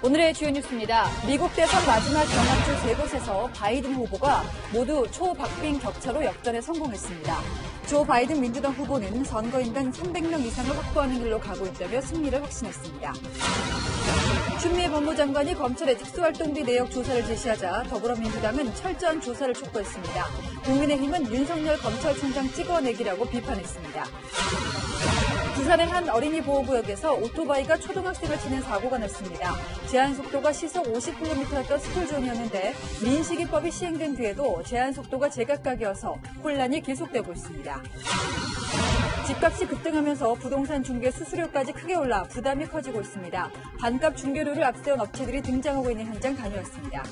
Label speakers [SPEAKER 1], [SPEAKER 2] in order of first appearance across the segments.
[SPEAKER 1] 오늘의 주요 뉴스입니다. 미국 대선 마지막 경합주 3곳에서 바이든 후보가 모두 초박빙 격차로 역전에 성공했습니다. 조 바이든 민주당 후보는 선거인단 300명 이상을 확보하는 길로 가고 있다며 승리를 확신했습니다. 추미애 법무장관이 검찰의 특수활동비 내역 조사를 지시하자 더불어민주당은 철저한 조사를 촉구했습니다. 국민의힘은 윤석열 검찰총장 찍어내기라고 비판했습니다. 부산의 한 어린이 보호구역에서 오토바이가 초등학생을 치는 사고가 났습니다. 제한속도가 시속 50km였던 스쿨존이었는데 민식이법이 시행된 뒤에도 제한속도가 제각각이어서 혼란이 계속되고 있습니다. 집값이 급등하면서 부동산 중개 수수료까지 크게 올라 부담이 커지고 있습니다. 반값 중개료를 앞세운 업체들이 등장하고 있는 현장 다녀왔습니다.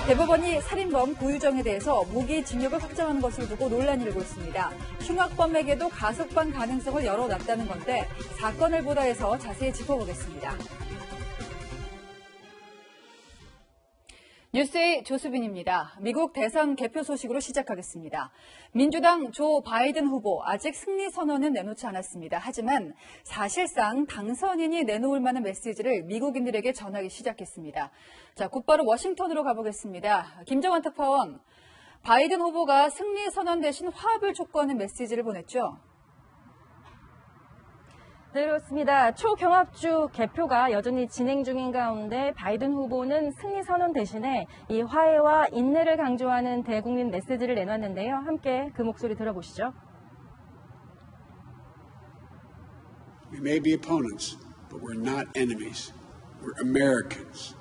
[SPEAKER 1] 대법원이 살인범 고유정에 대해서 무기징역을 확정하는 것을 두고 논란이 일고 있습니다. 흉악범에게도 가석방 가능성을 열어놨다는 건데 사건을 보다 해서 자세히 짚어보겠습니다. 뉴스의 조수빈입니다. 미국 대선 개표 소식으로 시작하겠습니다. 민주당 조 바이든 후보 아직 승리 선언은 내놓지 않았습니다. 하지만 사실상 당선인이 내놓을 만한 메시지를 미국인들에게 전하기 시작했습니다. 자, 곧바로 워싱턴으로 가보겠습니다. 김정환 특파원, 바이든 후보가 승리 선언 대신 화합을 촉구하는 메시지를 보냈죠?
[SPEAKER 2] 네, 그렇습니다. 초경합주 개표가 여전히 진행 중인 가운데 바이든 후보는 승리 선언 대신에 이 화해와 인내를 강조하는 대국민 메시지를 내놨는데요. 함께 그 목소리 들어보시죠.
[SPEAKER 3] We may be opponents, but we're not enemies. We're Americans.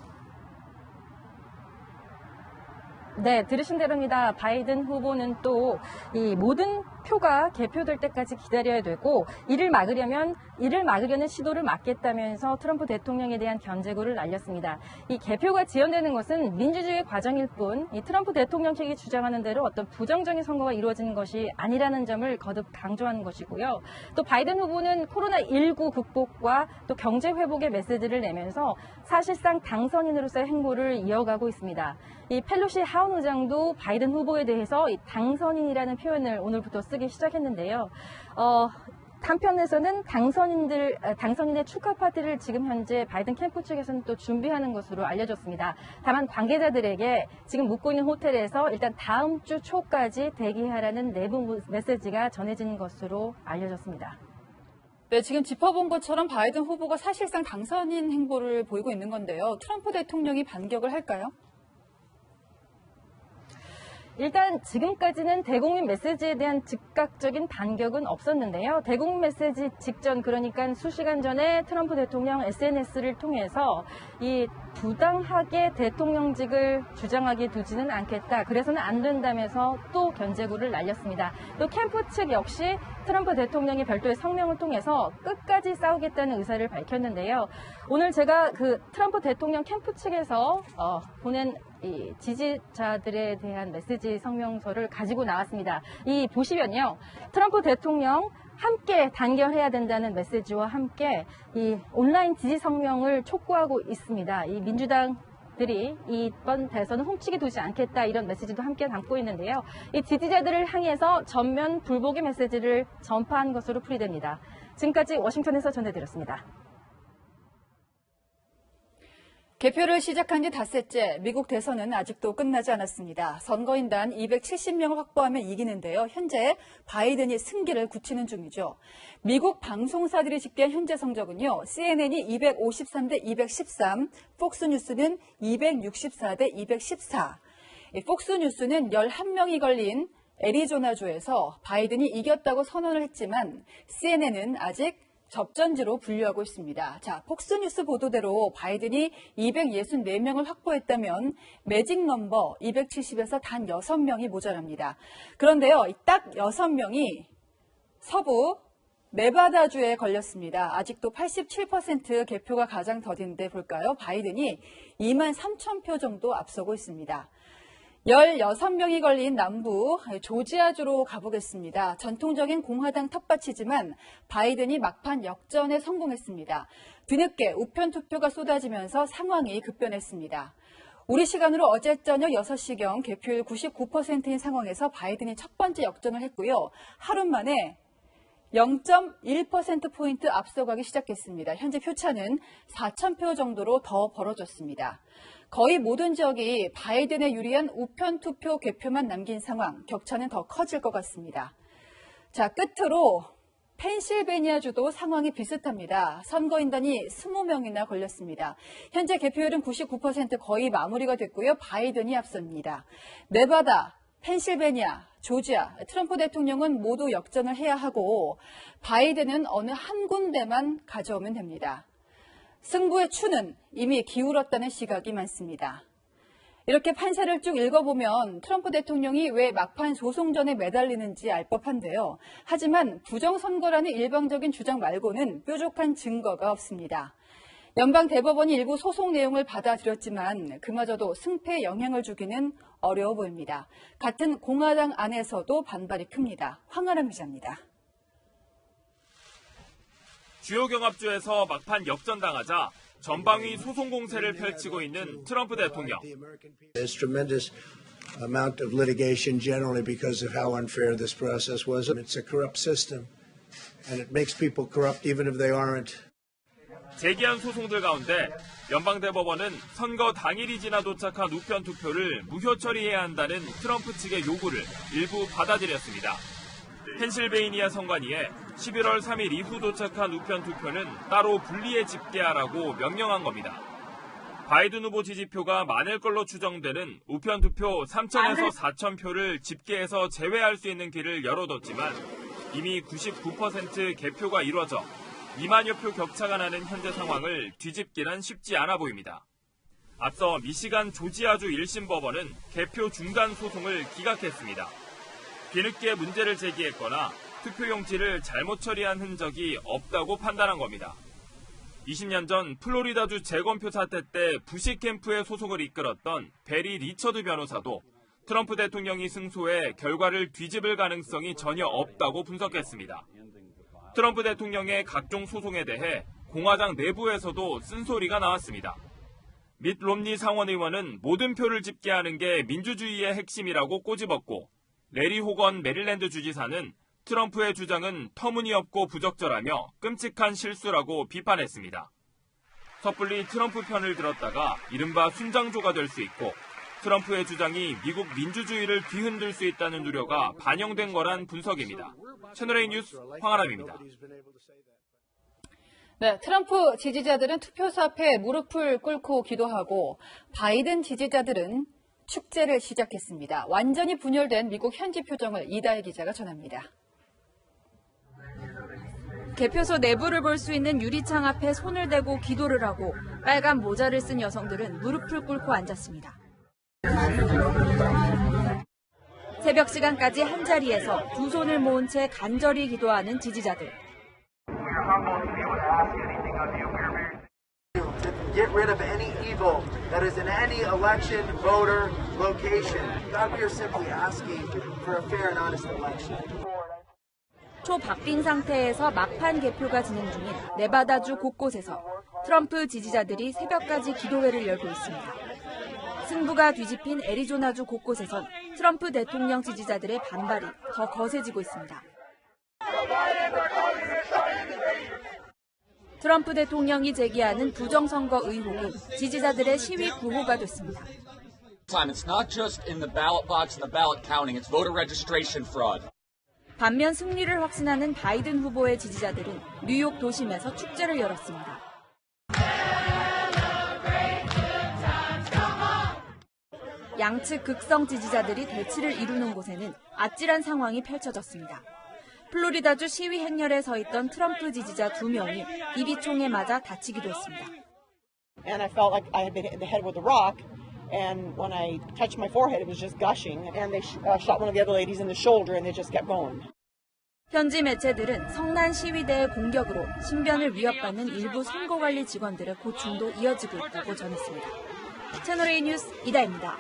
[SPEAKER 2] 네, 들으신 대로입니다. 바이든 후보는 또 이 모든 표가 개표될 때까지 기다려야 되고 이를 막으려는 시도를 막겠다면서 트럼프 대통령에 대한 견제구를 날렸습니다. 이 개표가 지연되는 것은 민주주의 과정일 뿐 이 트럼프 대통령 측이 주장하는 대로 어떤 부정적인 선거가 이루어지는 것이 아니라는 점을 거듭 강조하는 것이고요. 또 바이든 후보는 코로나19 극복과 또 경제 회복의 메시지를 내면서 사실상 당선인으로서의 행보를 이어가고 있습니다. 이 펠로시 하원 의장도 바이든 후보에 대해서 이 당선인이라는 표현을 오늘부터 쓰기 시작했는데요. 한편에서는 당선인의 축하 파티를 지금 현재 바이든 캠프 측에서는 또 준비하는 것으로 알려졌습니다. 다만 관계자들에게 지금 묵고 있는 호텔에서 일단 다음 주 초까지 대기하라는 내부 메시지가 전해진 것으로 알려졌습니다.
[SPEAKER 1] 네, 지금 짚어본 것처럼 바이든 후보가 사실상 당선인 행보를 보이고 있는 건데요. 트럼프 대통령이 반격을 할까요?
[SPEAKER 2] 일단 지금까지는 대국민 메시지에 대한 즉각적인 반격은 없었는데요. 대국민 메시지 직전, 그러니까 수시간 전에 트럼프 대통령 SNS를 통해서 이 부당하게 대통령직을 주장하게 두지는 않겠다. 그래서는 안 된다면서 또 견제구를 날렸습니다. 또 캠프 측 역시 트럼프 대통령이 별도의 성명을 통해서 끝까지 싸우겠다는 의사를 밝혔는데요. 오늘 제가 그 트럼프 대통령 캠프 측에서 보낸 이 지지자들에 대한 메시지 성명서를 가지고 나왔습니다. 이 보시면요. 트럼프 대통령 함께 단결해야 된다는 메시지와 함께 이 온라인 지지 성명을 촉구하고 있습니다. 이 민주당들이 이번 대선을 훔치게 두지 않겠다 이런 메시지도 함께 담고 있는데요. 이 지지자들을 향해서 전면 불복의 메시지를 전파한 것으로 풀이됩니다. 지금까지 워싱턴에서 전해드렸습니다.
[SPEAKER 1] 개표를 시작한 지 닷새째 미국 대선은 아직도 끝나지 않았습니다. 선거인단 270명을 확보하면 이기는데요. 현재 바이든이 승기를 굳히는 중이죠. 미국 방송사들이 집계한 현재 성적은요. CNN이 253대 213, 폭스뉴스는 264대 214. 폭스뉴스는 11명이 걸린 애리조나주에서 바이든이 이겼다고 선언을 했지만 CNN은 아직 접전지로 분류하고 있습니다. 자, 폭스뉴스 보도대로 바이든이 264명을 확보했다면 매직 넘버 270에서 단 6명이 모자랍니다. 그런데요, 딱 6명이 서부 네바다주에 걸렸습니다. 아직도 87% 개표가 가장 더딘데 볼까요? 바이든이 2만 3천 표 정도 앞서고 있습니다. 16명이 걸린 남부 조지아주로 가보겠습니다. 전통적인 공화당 텃밭이지만 바이든이 막판 역전에 성공했습니다. 뒤늦게 우편 투표가 쏟아지면서 상황이 급변했습니다. 우리 시간으로 어제 저녁 6시경 개표율 99%인 상황에서 바이든이 첫 번째 역전을 했고요. 하루 만에 0.1%포인트 앞서가기 시작했습니다. 현재 표차는 4,000표 정도로 더 벌어졌습니다. 거의 모든 지역이 바이든에 유리한 우편 투표 개표만 남긴 상황, 격차는 더 커질 것 같습니다. 자, 끝으로 펜실베니아주도 상황이 비슷합니다. 선거인단이 20명이나 걸렸습니다. 현재 개표율은 99% 거의 마무리가 됐고요. 바이든이 앞섭니다. 네바다, 펜실베니아, 조지아, 트럼프 대통령은 모두 역전을 해야 하고 바이든은 어느 한 군데만 가져오면 됩니다. 승부의 추는 이미 기울었다는 시각이 많습니다. 이렇게 판사를 쭉 읽어보면 트럼프 대통령이 왜 막판 소송전에 매달리는지 알 법한데요. 하지만 부정선거라는 일방적인 주장 말고는 뾰족한 증거가 없습니다. 연방대법원이 일부 소송 내용을 받아들였지만 그마저도 승패에 영향을 주기는 어려워 보입니다. 같은 공화당 안에서도 반발이 큽니다. 황아람 기자입니다.
[SPEAKER 4] 주요 경합주에서 막판 역전당하자 전방위 소송 공세를 펼치고 있는 트럼프 대통령.
[SPEAKER 5] There's tremendous amount of litigation generally because of how unfair this process was. It's a corrupt system, and it makes people corrupt even if they aren't.
[SPEAKER 4] 제기한 소송들 가운데 연방대법원은 선거 당일이 지나 도착한 우편 투표를 무효 처리해야 한다는 트럼프 측의 요구를 일부 받아들였습니다. 펜실베이니아 선관위에 11월 3일 이후 도착한 우편 투표는 따로 분리해 집계하라고 명령한 겁니다. 바이든 후보 지지표가 많을 걸로 추정되는 우편 투표 3,000에서 4,000표를 집계해서 제외할 수 있는 길을 열어뒀지만 이미 99% 개표가 이루어져 2만여 표 격차가 나는 현재 상황을 뒤집기란 쉽지 않아 보입니다. 앞서 미시간 조지아주 1심 법원은 개표 중단 소송을 기각했습니다. 뒤늦게 문제를 제기했거나 투표 용지를 잘못 처리한 흔적이 없다고 판단한 겁니다. 20년 전 플로리다주 재검표 사태 때 부시 캠프의 소송을 이끌었던 베리 리처드 변호사도 트럼프 대통령이 승소해 결과를 뒤집을 가능성이 전혀 없다고 분석했습니다. 트럼프 대통령의 각종 소송에 대해 공화당 내부에서도 쓴소리가 나왔습니다. 밋 롬니 상원의원은 모든 표를 집계하는 게 민주주의의 핵심이라고 꼬집었고 레리 호건 메릴랜드 주지사는 트럼프의 주장은 터무니없고 부적절하며 끔찍한 실수라고 비판했습니다. 섣불리 트럼프 편을 들었다가 이른바 순장조가 될 수 있고 트럼프의 주장이 미국 민주주의를 뒤흔들 수 있다는 우려가 반영된 거란 분석입니다. 채널A 뉴스 황아람입니다.
[SPEAKER 1] 네, 트럼프 지지자들은 투표소 앞에 무릎을 꿇고 기도하고 바이든 지지자들은 축제를 시작했습니다. 완전히 분열된 미국 현지 표정을 이다혜 기자가 전합니다.
[SPEAKER 2] 개표소 내부를 볼 수 있는 유리창 앞에 손을 대고 기도를 하고 빨간 모자를 쓴 여성들은 무릎을 꿇고 앉았습니다. 새벽 시간까지 한자리에서 두 손을 모은 채 간절히 기도하는 지지자들.
[SPEAKER 6] Get rid of any evil that is in any election, voter, location. God, we are simply asking for a fair and honest election.
[SPEAKER 2] 초박빙 상태에서 막판 개표가 진행 중인 네바다주 곳곳에서 트럼프 지지자들이 새벽까지 기도회를 열고 있습니다. 승부가 뒤집힌 애리조나주 곳곳에선 트럼프 대통령 지지자들의 반발이 더 거세지고 있습니다. 트럼프 대통령이 제기하는 부정선거 의혹이 지지자들의 시위 구호가 됐습니다.
[SPEAKER 7] It's not just in the ballot box and the ballot counting, it's voter registration fraud.
[SPEAKER 2] 반면 승리를 확신하는 바이든 후보의 지지자들은 뉴욕 도심에서 축제를 열었습니다. 양측 극성 지지자들이 대치를 이루는 곳에는 아찔한 상황이 펼쳐졌습니다. 플로리다주 시위 행렬에 서 있던 트럼프 지지자 2명이 비비총에 맞아 다치기도 했습니다.
[SPEAKER 8] And I felt like I had been hit in the head with a rock, and when I touched my forehead, it was just gushing. And they shot one of the other ladies in the shoulder, and they just kept going.
[SPEAKER 2] 현지 매체들은 성난 시위대의 공격으로 신변을 위협받는 일부 선거관리 직원들의 고충도 이어지고 있다고 전했습니다. 채널A 뉴스 이다혜입니다.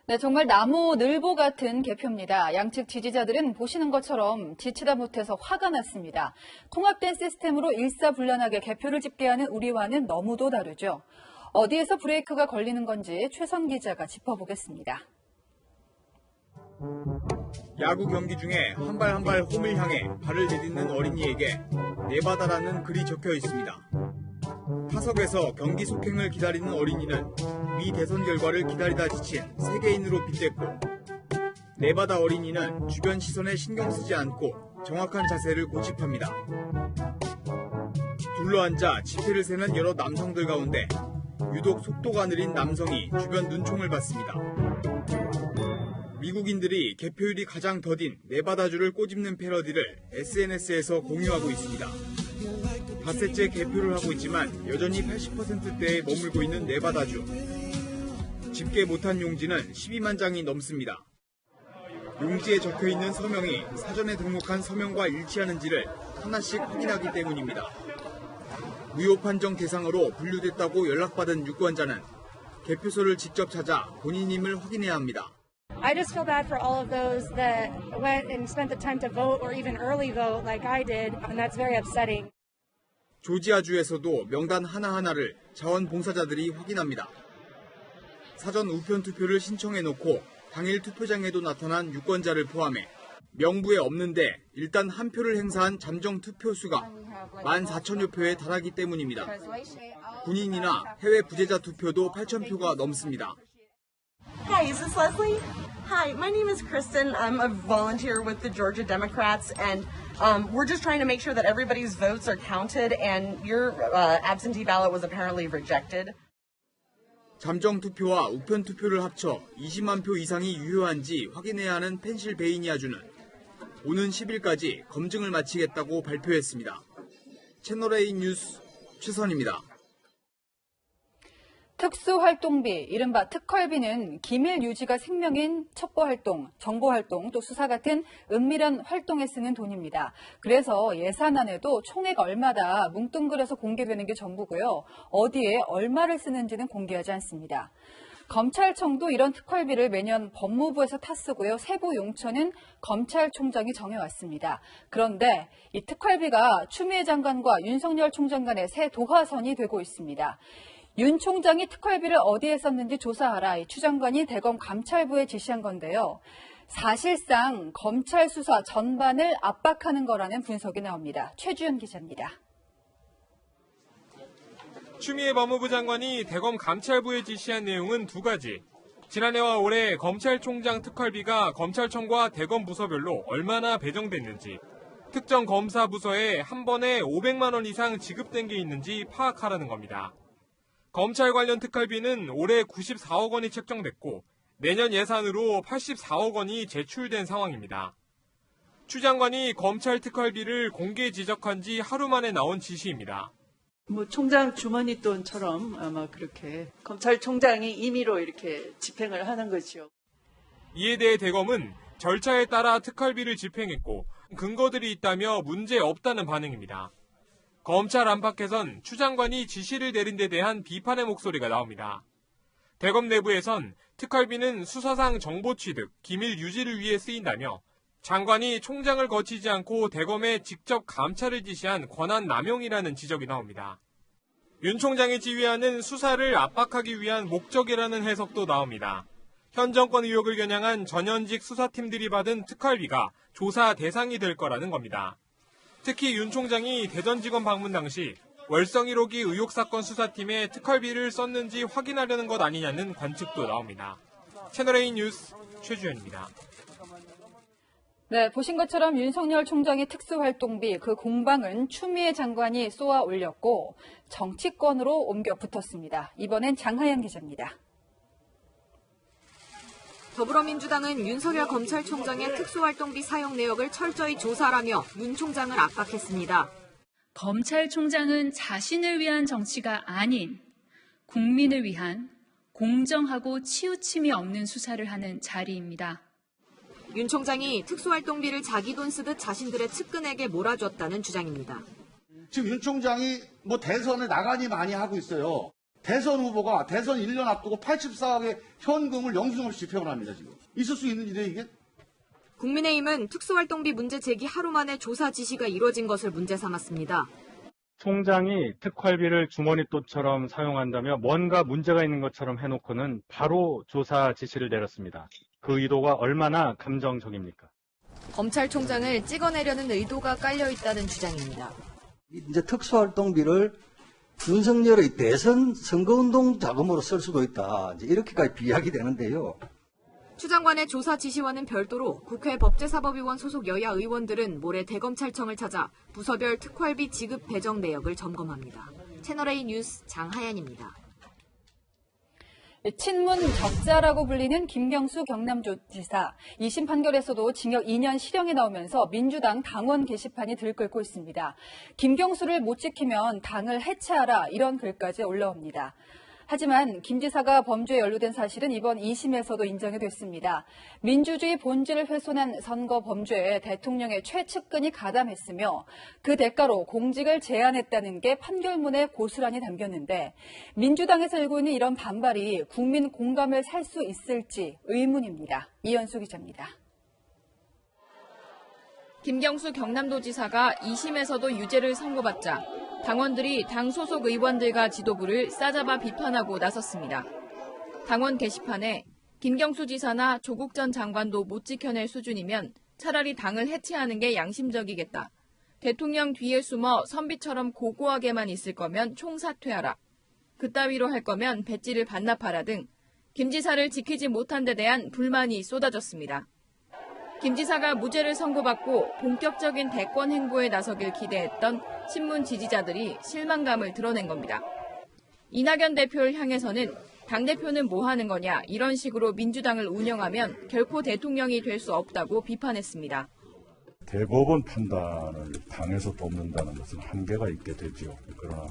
[SPEAKER 1] 네, 정말 나무 늘보 같은 개표입니다. 양측 지지자들은 보시는 것처럼 지치다 못해서 화가 났습니다. 통합된 시스템으로 일사불란하게 개표를 집계하는 우리와는 너무도 다르죠. 어디에서 브레이크가 걸리는 건지 최선 기자가 짚어보겠습니다.
[SPEAKER 9] 야구 경기 중에 한 발 한 발 홈을 향해 발을 내딛는 어린이에게 네바다라는 글이 적혀 있습니다. 타석에서 경기 속행을 기다리는 어린이는 미 대선 결과를 기다리다 지친 세계인으로 빗댔고, 네바다 어린이는 주변 시선에 신경 쓰지 않고 정확한 자세를 고집합니다. 둘러앉아 지폐를 세는 여러 남성들 가운데 유독 속도가 느린 남성이 주변 눈총을 받습니다. 미국인들이 개표율이 가장 더딘 네바다주를 꼬집는 패러디를 SNS에서 공유하고 있습니다. 닷새째 개표를 하고 있지만 여전히 80%대에 머물고 있는 네바다주. 집계 못한 용지는 12만 장이 넘습니다. 용지에 적혀있는 서명이 사전에 등록한 서명과 일치하는지를 하나씩 확인하기 때문입니다. 무효 판정 대상으로 분류됐다고 연락받은 유권자는 개표소를 직접 찾아 본인임을 확인해야 합니다.
[SPEAKER 10] I just feel bad for all of those that went and spent the time to vote or even early vote like I did, and that's very upsetting.
[SPEAKER 9] 조지아주에서도 명단 하나하나를 자원봉사자들이 확인합니다. 사전 우편 투표를 신청해놓고 당일 투표장에도 나타난 유권자를 포함해 명부에 없는데 일단 한 표를 행사한 잠정 투표수가 14,000여 표에 달하기 때문입니다. 군인이나 해외 부재자 투표도 8,000표가 넘습니다.
[SPEAKER 11] Hi, is this Leslie? Hi, my name is Kristen. I'm a volunteer with the Georgia Democrats, and we're just trying to make sure that everybody's votes are counted, and your absentee ballot was apparently rejected.
[SPEAKER 9] 잠정 투표와 우편 투표를 합쳐 20만 표 이상이 유효한지 확인해야 하는 펜실베이니아주는 오는 10일까지 검증을 마치겠다고 발표했습니다. 채널A 뉴스 최선입니다.
[SPEAKER 1] 특수활동비, 이른바 특활비는 기밀 유지가 생명인 첩보활동, 정보활동, 또 수사 같은 은밀한 활동에 쓰는 돈입니다. 그래서 예산안에도 총액 얼마다 뭉뚱그려서 공개되는 게 전부고요. 어디에 얼마를 쓰는지는 공개하지 않습니다. 검찰청도 이런 특활비를 매년 법무부에서 타쓰고요. 세부 용처는 검찰총장이 정해왔습니다. 그런데 이 특활비가 추미애 장관과 윤석열 총장 간의 새 도화선이 되고 있습니다. 윤 총장이 특활비를 어디에 썼는지 조사하라, 추 장관이 대검 감찰부에 지시한 건데요. 사실상 검찰 수사 전반을 압박하는 거라는 분석이 나옵니다. 최주연 기자입니다.
[SPEAKER 12] 추미애 법무부 장관이 대검 감찰부에 지시한 내용은 두 가지. 지난해와 올해 검찰총장 특활비가 검찰청과 대검 부서별로 얼마나 배정됐는지, 특정 검사 부서에 한 번에 500만 원 이상 지급된 게 있는지 파악하라는 겁니다. 검찰 관련 특활비는 올해 94억 원이 책정됐고 내년 예산으로 84억 원이 제출된 상황입니다. 추 장관이 검찰 특활비를 공개 지적한 지 하루 만에 나온 지시입니다.
[SPEAKER 13] 총장 주머니 돈처럼 아마 그렇게 검찰총장이 임의로 이렇게 집행을 하는 거죠.
[SPEAKER 12] 이에 대해 대검은 절차에 따라 특활비를 집행했고 근거들이 있다며 문제 없다는 반응입니다. 검찰 안팎에선 추 장관이 지시를 내린 데 대한 비판의 목소리가 나옵니다. 대검 내부에선 특활비는 수사상 정보 취득, 기밀 유지를 위해 쓰인다며 장관이 총장을 거치지 않고 대검에 직접 감찰을 지시한 권한 남용이라는 지적이 나옵니다. 윤 총장이 지휘하는 수사를 압박하기 위한 목적이라는 해석도 나옵니다. 현 정권 의혹을 겨냥한 전현직 수사팀들이 받은 특활비가 조사 대상이 될 거라는 겁니다. 특히 윤 총장이 대전지검 방문 당시 월성 1호기 의혹 사건 수사팀에 특활비를 썼는지 확인하려는 것 아니냐는 관측도 나옵니다. 채널A 뉴스 최주연입니다.
[SPEAKER 1] 네, 보신 것처럼 윤석열 총장의 특수활동비, 그 공방은 추미애 장관이 쏘아 올렸고 정치권으로 옮겨 붙었습니다. 이번엔 장하연 기자입니다.
[SPEAKER 14] 더불어민주당은 윤석열 검찰총장의 특수활동비 사용 내역을 철저히 조사하라며 윤 총장을 압박했습니다.
[SPEAKER 15] 검찰총장은 자신을 위한 정치가 아닌 국민을 위한 공정하고 치우침이 없는 수사를 하는 자리입니다.
[SPEAKER 14] 윤 총장이 특수활동비를 자기 돈 쓰듯 자신들의 측근에게 몰아줬다는 주장입니다.
[SPEAKER 16] 지금 윤 총장이 대선에 나가니 많이 하고 있어요. 대선 후보가 대선 1년 앞두고 84억의 현금을 영수증 없이 집행을 합니다. 지금. 있을 수 있는 일이에요, 이게?
[SPEAKER 14] 국민의힘은 특수활동비 문제 제기 하루 만에 조사 지시가 이뤄진 것을 문제 삼았습니다.
[SPEAKER 17] 총장이 특활비를 주머니돈처럼 사용한다며 뭔가 문제가 있는 것처럼 해놓고는 바로 조사 지시를 내렸습니다. 그 의도가 얼마나 감정적입니까?
[SPEAKER 14] 검찰총장을 찍어내려는 의도가 깔려 있다는 주장입니다.
[SPEAKER 18] 이제 특수활동비를 윤석열의 대선 선거운동 자금으로 쓸 수도 있다. 이제 이렇게까지 비약이 되는데요.
[SPEAKER 14] 추 장관의 조사 지시와는 별도로 국회 법제사법위원 소속 여야 의원들은 모레 대검찰청을 찾아 부서별 특활비 지급 배정 내역을 점검합니다. 채널A 뉴스 장하연입니다.
[SPEAKER 1] 친문 적자라고 불리는 김경수 경남도지사. 2심 판결에서도 징역 2년 실형이 나오면서 민주당 당원 게시판이 들끓고 있습니다. 김경수를 못 지키면 당을 해체하라, 이런 글까지 올라옵니다. 하지만 김 지사가 범죄에 연루된 사실은 이번 2심에서도 인정이 됐습니다. 민주주의 본질을 훼손한 선거 범죄에 대통령의 최측근이 가담했으며 그 대가로 공직을 제한했다는 게 판결문에 고스란히 담겼는데 민주당에서 일고 있는 이런 반발이 국민 공감을 살 수 있을지 의문입니다. 이현수 기자입니다.
[SPEAKER 14] 김경수 경남도지사가 2심에서도 유죄를 선고받자 당원들이 당 소속 의원들과 지도부를 싸잡아 비판하고 나섰습니다. 당원 게시판에 김경수 지사나 조국 전 장관도 못 지켜낼 수준이면 차라리 당을 해체하는 게 양심적이겠다. 대통령 뒤에 숨어 선비처럼 고고하게만 있을 거면 총사퇴하라. 그따위로 할 거면 배지를 반납하라 등 김 지사를 지키지 못한 데 대한 불만이 쏟아졌습니다. 김 지사가 무죄를 선고받고 본격적인 대권 행보에 나서길 기대했던 친문 지지자들이 실망감을 드러낸 겁니다. 이낙연 대표를 향해서는 당대표는 뭐 하는 거냐, 이런 식으로 민주당을 운영하면 결코 대통령이 될 수 없다고 비판했습니다.
[SPEAKER 19] 대법원 판단을 당에서 돕는다는 것은 한계가 있게 되죠. 그러나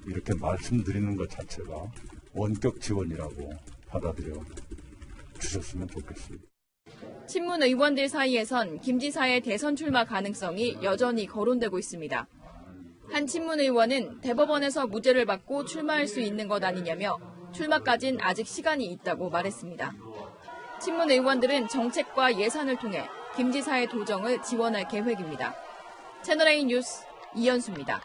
[SPEAKER 19] 이렇게 말씀드리는 것 자체가 원격 지원이라고 받아들여 주셨으면 좋겠습니다.
[SPEAKER 14] 친문 의원들 사이에선 김 지사의 대선 출마 가능성이 여전히 거론되고 있습니다. 한 친문 의원은 대법원에서 무죄를 받고 출마할 수 있는 것 아니냐며 출마까진 아직 시간이 있다고 말했습니다. 친문 의원들은 정책과 예산을 통해 김 지사의 도정을 지원할 계획입니다. 채널A 뉴스 이현수입니다.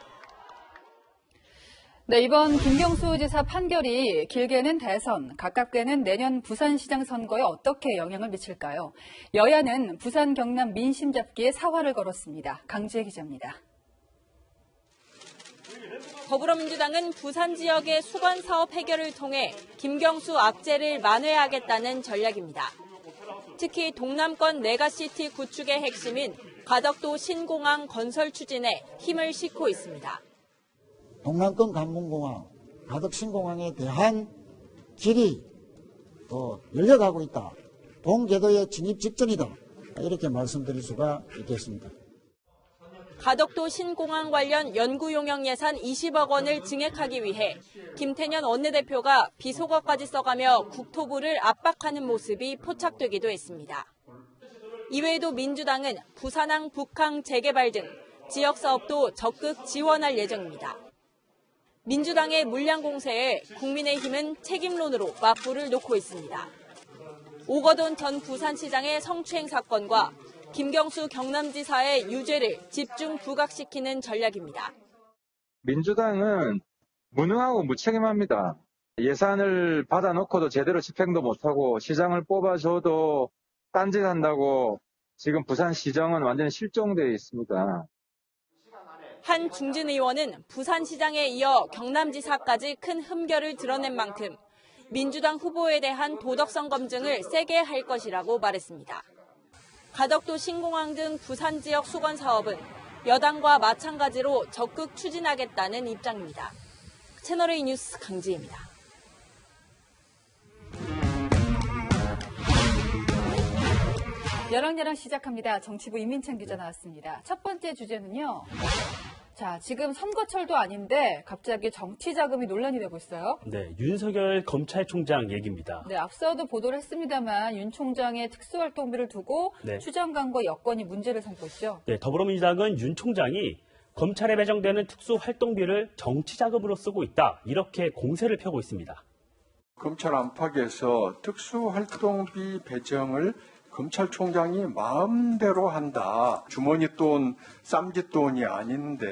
[SPEAKER 1] 네, 이번 김경수 지사 판결이 길게는 대선, 가깝게는 내년 부산시장 선거에 어떻게 영향을 미칠까요? 여야는 부산 경남 민심 잡기에 사활을 걸었습니다. 강지혜 기자입니다.
[SPEAKER 20] 더불어민주당은 부산 지역의 수건 사업 해결을 통해 김경수 악재를 만회하겠다는 전략입니다. 특히 동남권 메가시티 구축의 핵심인 가덕도 신공항 건설 추진에 힘을 싣고 있습니다.
[SPEAKER 21] 동남권 관문공항, 가덕신공항에 대한 길이 또 열려가고 있다. 동궤도의 진입 직전이다. 이렇게 말씀드릴 수가 있겠습니다.
[SPEAKER 20] 가덕도 신공항 관련 연구 용역 예산 20억 원을 증액하기 위해 김태년 원내대표가 비속어까지 써가며 국토부를 압박하는 모습이 포착되기도 했습니다. 이외에도 민주당은 부산항 북항 재개발 등 지역 사업도 적극 지원할 예정입니다. 민주당의 물량 공세에 국민의힘은 책임론으로 맞불을 놓고 있습니다. 오거돈 전 부산시장의 성추행 사건과 김경수 경남지사의 유죄를 집중 부각시키는 전략입니다.
[SPEAKER 22] 민주당은 무능하고 무책임합니다. 예산을 받아놓고도 제대로 집행도 못하고 시장을 뽑아줘도 딴짓한다고 지금 부산시정은 완전히 실종되어 있습니다.
[SPEAKER 20] 한 중진 의원은 부산시장에 이어 경남지사까지 큰 흠결을 드러낸 만큼 민주당 후보에 대한 도덕성 검증을 세게 할 것이라고 말했습니다. 가덕도 신공항 등 부산 지역 수건 사업은 여당과 마찬가지로 적극 추진하겠다는 입장입니다. 채널A 뉴스 강지혜입니다.
[SPEAKER 1] 여랑여랑 시작합니다. 정치부 이민찬 기자 나왔습니다. 첫 번째 주제는요. 자, 지금 선거철도 아닌데 갑자기 정치 자금이 논란이 되고 있어요.
[SPEAKER 23] 네, 윤석열 검찰총장 얘기입니다.
[SPEAKER 1] 네, 앞서도 보도를 했습니다만 윤 총장의 특수활동비를 두고 추 장관과 여권이 문제를 삼고 있죠.
[SPEAKER 23] 네, 더불어민주당은 윤 총장이 검찰에 배정되는 특수활동비를 정치 자금으로 쓰고 있다, 이렇게 공세를 펴고 있습니다.
[SPEAKER 24] 검찰 안팎에서 특수활동비 배정을 검찰총장이 마음대로 한다. 주머니 돈, 쌈짓돈이 아닌데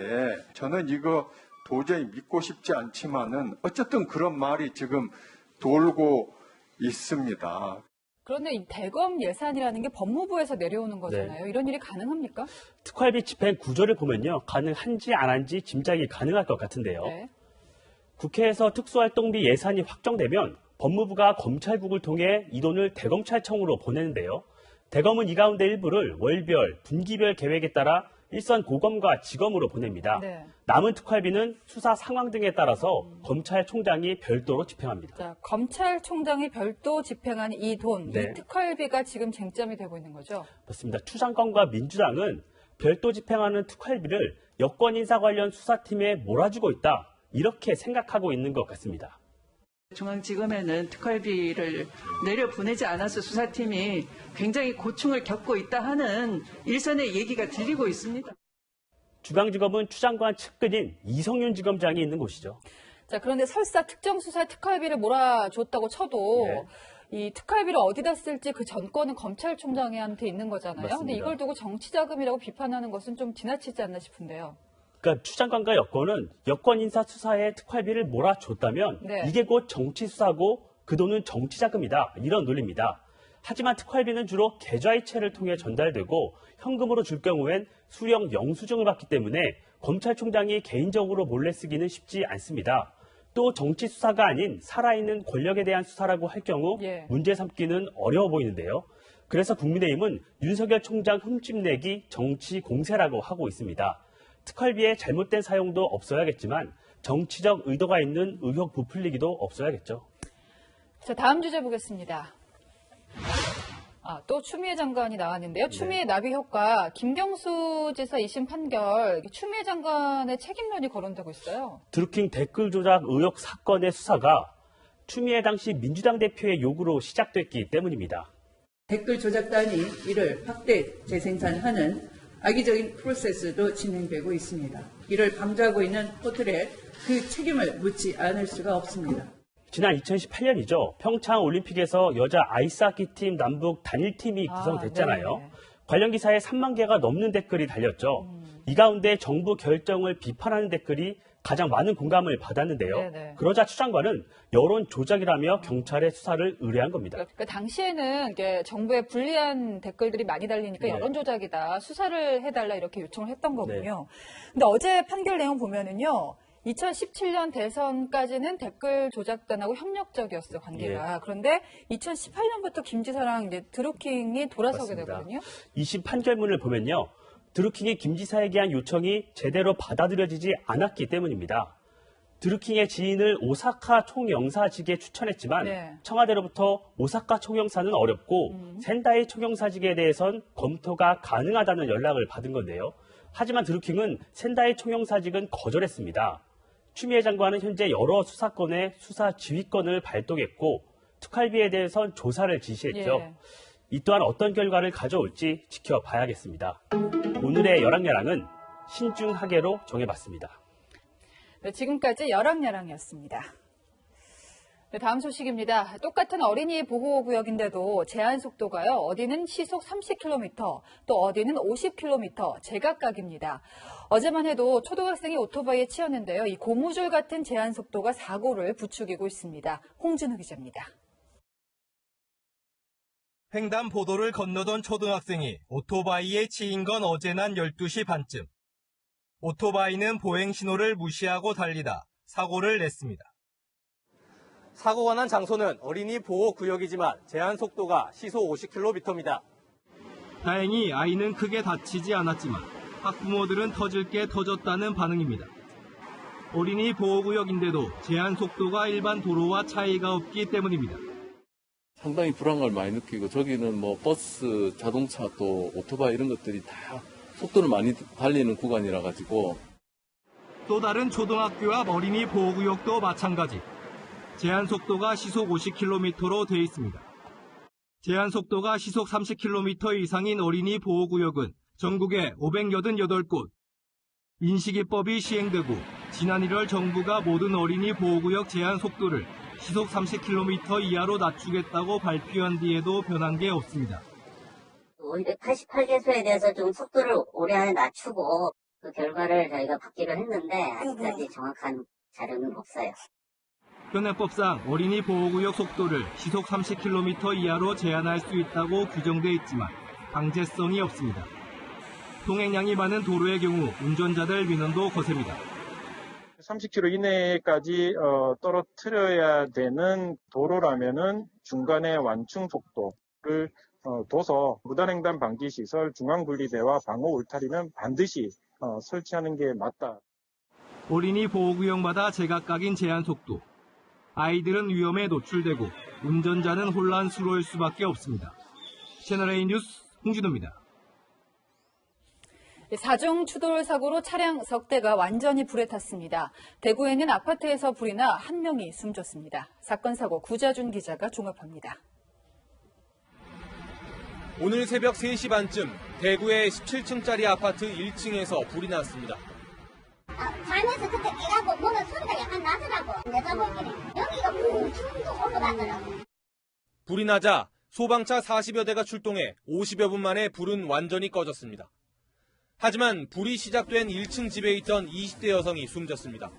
[SPEAKER 24] 저는 이거 도저히 믿고 싶지 않지만은 어쨌든 그런 말이 지금 돌고 있습니다.
[SPEAKER 1] 그런데 이 대검 예산이라는 게 법무부에서 내려오는 거잖아요.
[SPEAKER 23] 네.
[SPEAKER 1] 이런 일이 가능합니까?
[SPEAKER 23] 특활비 집행 구조를 보면요. 가능한지 안 한지 짐작이 가능할 것 같은데요.
[SPEAKER 1] 네.
[SPEAKER 23] 국회에서 특수활동비 예산이 확정되면 법무부가 검찰국을 통해 이 돈을 대검찰청으로 보내는데요. 대검은 이 가운데 일부를 월별, 분기별 계획에 따라 일선 고검과 지검으로 보냅니다.
[SPEAKER 1] 네.
[SPEAKER 23] 남은 특활비는 수사 상황 등에 따라서 검찰총장이 별도로 집행합니다.
[SPEAKER 1] 자, 검찰총장이 별도 집행한 이 돈,
[SPEAKER 23] 네.
[SPEAKER 1] 이 특활비가 지금 쟁점이 되고 있는 거죠?
[SPEAKER 23] 맞습니다. 추장관과 민주당은 별도 집행하는 특활비를 여권 인사 관련 수사팀에 몰아주고 있다. 이렇게 생각하고 있는 것 같습니다.
[SPEAKER 13] 중앙지검에는 특활비를 내려보내지 않아서 수사팀이 굉장히 고충을 겪고 있다 하는 일선의 얘기가 들리고 있습니다.
[SPEAKER 23] 중앙지검은 추장관 측근인 이성윤 지검장이 있는 곳이죠.
[SPEAKER 1] 자, 그런데 설사 특정수사에 특활비를 몰아줬다고 쳐도
[SPEAKER 23] 네.
[SPEAKER 1] 이 특활비를 어디다 쓸지 그 전권은 검찰총장한테 있는 거잖아요.
[SPEAKER 23] 맞습니다.
[SPEAKER 1] 근데 이걸 두고 정치자금이라고 비판하는 것은 좀 지나치지 않나 싶은데요.
[SPEAKER 23] 그러니까 추장관과 여권은 여권 인사 수사에 특활비를 몰아줬다면
[SPEAKER 1] 네.
[SPEAKER 23] 이게 곧 정치 수사고 그 돈은 정치 자금이다. 이런 논리입니다. 하지만 특활비는 주로 계좌이체를 통해 전달되고 현금으로 줄 경우엔 수령 영수증을 받기 때문에 검찰총장이 개인적으로 몰래 쓰기는 쉽지 않습니다. 또 정치 수사가 아닌 살아있는 권력에 대한 수사라고 할 경우
[SPEAKER 1] 예.
[SPEAKER 23] 문제 삼기는 어려워 보이는데요. 그래서 국민의힘은 윤석열 총장 흠집내기 정치 공세라고 하고 있습니다. 특활비의 잘못된 사용도 없어야겠지만 정치적 의도가 있는 의혹 부풀리기도 없어야겠죠.
[SPEAKER 1] 자, 다음 주제 보겠습니다. 또 추미애 장관이 나왔는데요. 추미애 나비 효과, 김경수 지사 2심 판결, 추미애 장관의 책임론이 거론되고 있어요.
[SPEAKER 23] 드루킹 댓글 조작 의혹 사건의 수사가 추미애 당시 민주당 대표의 요구로 시작됐기 때문입니다.
[SPEAKER 13] 댓글 조작단이 이를 확대 재생산하는 악의적인 프로세스도 진행되고 있습니다. 이를 방조하고 있는 포털에 그 책임을 묻지 않을 수가 없습니다.
[SPEAKER 23] 지난 2018년이죠. 평창 올림픽에서 여자 아이스하키 팀 남북 단일팀이 구성됐잖아요.
[SPEAKER 1] 네.
[SPEAKER 23] 관련 기사에 3만 개가 넘는 댓글이 달렸죠. 이 가운데 정부 결정을 비판하는 댓글이 가장 많은 공감을 받았는데요.
[SPEAKER 1] 네네.
[SPEAKER 23] 그러자 추 장관은 여론 조작이라며 경찰에 수사를 의뢰한 겁니다.
[SPEAKER 1] 그러니까 당시에는 이게 정부에 불리한 댓글들이 많이 달리니까
[SPEAKER 23] 네.
[SPEAKER 1] 여론 조작이다, 수사를 해달라 이렇게 요청을 했던 거군요. 근데 어제 판결 내용 보면은요. 2017년 대선까지는 댓글 조작단하고 협력적이었어요, 관계가. 그런데 2018년부터 김 지사랑 이제 드루킹이 돌아서게
[SPEAKER 23] 맞습니다.
[SPEAKER 1] 되거든요.
[SPEAKER 23] 2심 판결문을 보면요. 드루킹이 김 지사에게 한 요청이 제대로 받아들여지지 않았기 때문입니다. 드루킹의 지인을 오사카 총영사직에 추천했지만
[SPEAKER 1] 네.
[SPEAKER 23] 청와대로부터 오사카 총영사는 어렵고 센다이 총영사직에 대해선 검토가 가능하다는 연락을 받은 건데요. 하지만 드루킹은 센다이 총영사직은 거절했습니다. 추미애 장관은 현재 여러 수사건의 수사 지휘권을 발동했고 특활비에 대해선 조사를 지시했죠.
[SPEAKER 1] 예.
[SPEAKER 23] 이 또한 어떤 결과를 가져올지 지켜봐야겠습니다. 오늘의 열왕야랑은 신중하게로 정해봤습니다.
[SPEAKER 1] 네, 지금까지 열왕야랑이었습니다. 네, 다음 소식입니다. 똑같은 어린이 보호구역인데도 제한 속도가요. 어디는 시속 30km, 또 어디는 50km 제각각입니다. 어제만 해도 초등학생이 오토바이에 치였는데요. 이 고무줄 같은 제한 속도가 사고를 부추기고 있습니다. 홍진우 기자입니다.
[SPEAKER 3] 횡단보도를 건너던 초등학생이 오토바이에 치인 건 어제 난 12시 반쯤. 오토바이는 보행 신호를 무시하고 달리다 사고를 냈습니다. 사고가 난 장소는 어린이 보호구역이지만 제한 속도가 시속 50km입니다. 다행히 아이는 크게 다치지 않았지만 학부모들은 터질 게 터졌다는 반응입니다. 어린이 보호구역인데도 제한 속도가 일반 도로와 차이가 없기 때문입니다.
[SPEAKER 4] 상당히 불안감을 많이 느끼고 저기는 뭐 버스, 자동차 또 오토바이 이런 것들이 다 속도를 많이 달리는 구간이라 가지고
[SPEAKER 3] 또 다른 초등학교 앞 어린이 보호구역도 마찬가지. 제한 속도가 시속 50km로 돼 있습니다. 제한 속도가 시속 30km 이상인 어린이 보호구역은 전국에 588곳. 인식이법이 시행되고 지난 1월 정부가 모든 어린이 보호구역 제한 속도를 시속 30km 이하로 낮추겠다고 발표한 뒤에도 변한 게 없습니다.
[SPEAKER 5] 588개소에 대해서 좀 속도를 올해 안에 낮추고 그 결과를 저희가 받기로 했는데 아직까지 정확한 자료는 없어요.
[SPEAKER 3] 현행법상 어린이 보호구역 속도를 시속 30km 이하로 제한할 수 있다고 규정돼 있지만 강제성이 없습니다. 통행량이 많은 도로의 경우 운전자들 민원도 거셉니다.
[SPEAKER 2] 30km 이내까지 떨어뜨려야 되는 도로라면은 중간에 완충 속도를 둬서 무단횡단 방지 시설, 중앙분리대와 방호 울타리는 반드시 설치하는 게 맞다.
[SPEAKER 3] 어린이 보호구역마다 제각각인 제한 속도. 아이들은 위험에 노출되고 운전자는 혼란스러울 수밖에 없습니다. 채널A 뉴스 홍진호입니다.
[SPEAKER 1] 4중 추돌 사고로 차량 석 대가 완전히 불에 탔습니다. 대구에 있는 아파트에서 불이 나 1명이 숨졌습니다. 사건 사고 구자준 기자가 종합합니다.
[SPEAKER 3] 오늘 새벽 3시 반쯤 대구의 17층짜리 아파트 1층에서 불이 났습니다.
[SPEAKER 5] 자면서 그때 깨가고 보면 소리가 약간 나더라고. 내가 보기에는 여기가 붕붕 올라가더라고.
[SPEAKER 3] 불이 나자 소방차 40여 대가 출동해 50여 분 만에 불은 완전히 꺼졌습니다. 하지만 불이 시작된 1층 집에 있던 20대 여성이 숨졌습니다.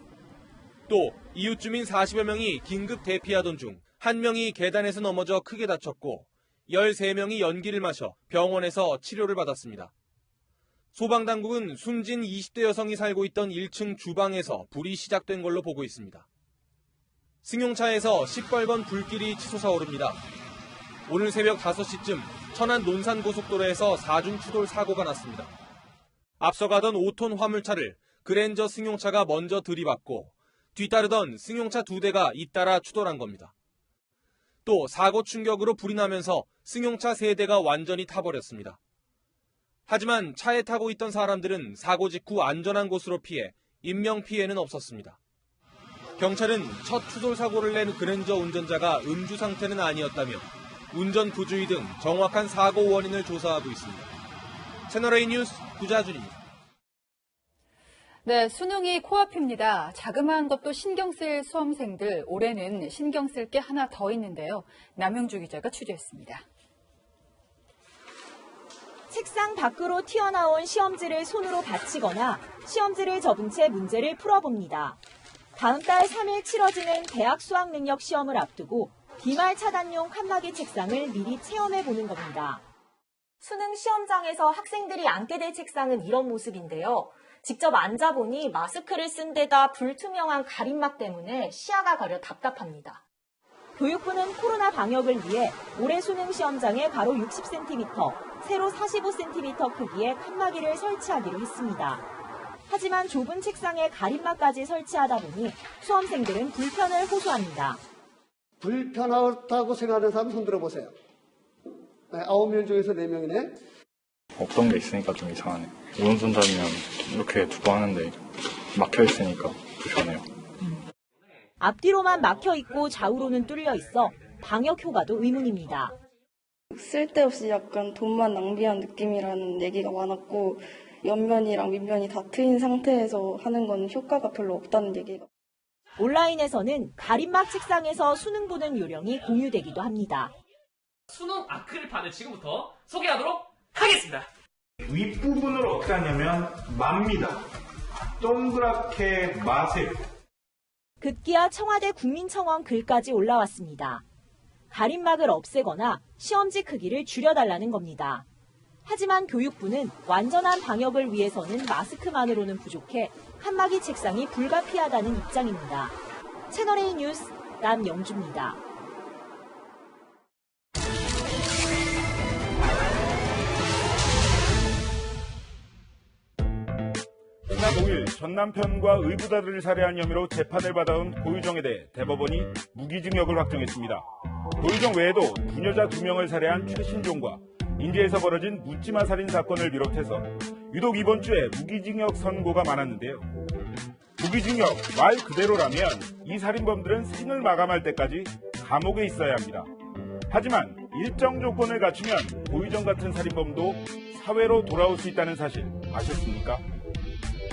[SPEAKER 3] 또 이웃 주민 40여 명이 긴급 대피하던 중 1명이 계단에서 넘어져 크게 다쳤고 13명이 연기를 마셔 병원에서 치료를 받았습니다. 소방당국은 숨진 20대 여성이 살고 있던 1층 주방에서 불이 시작된 걸로 보고 있습니다. 승용차에서 시뻘건 불길이 치솟아 오릅니다. 오늘 새벽 5시쯤 천안 논산고속도로에서 4중 추돌 사고가 났습니다. 앞서가던 5톤 화물차를 그랜저 승용차가 먼저 들이받고 뒤따르던 승용차 2대가 잇따라 추돌한 겁니다. 또 사고 충격으로 불이 나면서 승용차 3대가 완전히 타버렸습니다. 하지만 차에 타고 있던 사람들은 사고 직후 안전한 곳으로 피해 인명피해는 없었습니다. 경찰은 첫 추돌 사고를 낸 그랜저 운전자가 음주 상태는 아니었다며 운전 부주의 등 정확한 사고 원인을 조사하고 있습니다. 채널A 뉴스 구자준입니다.
[SPEAKER 1] 네, 수능이 코앞입니다. 자그마한 것도 신경 쓸 수험생들, 올해는 신경 쓸 게 하나 더 있는데요. 남영주 기자가 취재했습니다.
[SPEAKER 6] 책상 밖으로 튀어나온 시험지를 손으로 받치거나 시험지를 접은 채 문제를 풀어봅니다. 다음 달 3일 치러지는 대학 수학능력 시험을 앞두고 비말 차단용 칸막이 책상을 미리 체험해보는 겁니다. 수능 시험장에서 학생들이 앉게 될 책상은 이런 모습인데요. 직접 앉아보니 마스크를 쓴 데다 불투명한 가림막 때문에 시야가 가려 답답합니다. 교육부는 코로나 방역을 위해 올해 수능 시험장에 가로 60cm, 세로 45cm 크기의 칸막이를 설치하기로 했습니다. 하지만 좁은 책상에 가림막까지 설치하다 보니 수험생들은 불편을 호소합니다.
[SPEAKER 7] 불편하다고 생각하는 사람 손 들어보세요. 네, 9명 중에서 4명이네.
[SPEAKER 8] 없던 게 있으니까 좀 이상하네. 오른손잡이면 이렇게 두고 하는데 막혀 있으니까 불편해요.
[SPEAKER 6] 앞뒤로만 막혀 있고 좌우로는 뚫려 있어 방역 효과도 의문입니다.
[SPEAKER 25] 쓸데없이 약간 돈만 낭비한 느낌이라는 얘기가 많았고 옆면이랑 윗면이 다 트인 상태에서 하는 건 효과가 별로 없다는 얘기가.
[SPEAKER 6] 온라인에서는 가림막 책상에서 수능 보는 요령이 공유되기도 합니다.
[SPEAKER 26] 수능 아크릴판을 지금부터 소개하도록 하겠습니다.
[SPEAKER 27] 윗부분을 어떻게 하냐면 맙니다. 동그랗게 마세요.
[SPEAKER 6] 급기야 청와대 국민청원 글까지 올라왔습니다. 가림막을 없애거나 시험지 크기를 줄여달라는 겁니다. 하지만 교육부는 완전한 방역을 위해서는 마스크만으로는 부족해 칸막이 책상이 불가피하다는 입장입니다. 채널A 뉴스 남영주입니다.
[SPEAKER 27] 지난 5일 전 남편과 의붓아들을 살해한 혐의로 재판을 받아온 고유정에 대해 대법원이 무기징역을 확정했습니다. 고유정 외에도 부녀자 2명을 살해한 최신종과 인제에서 벌어진 묻지마 살인 사건을 비롯해서 유독 이번 주에 무기징역 선고가 많았는데요. 무기징역 말 그대로라면 이 살인범들은 생을 마감할 때까지 감옥에 있어야 합니다. 하지만 일정 조건을 갖추면 고유정 같은 살인범도 사회로 돌아올 수 있다는 사실 아셨습니까?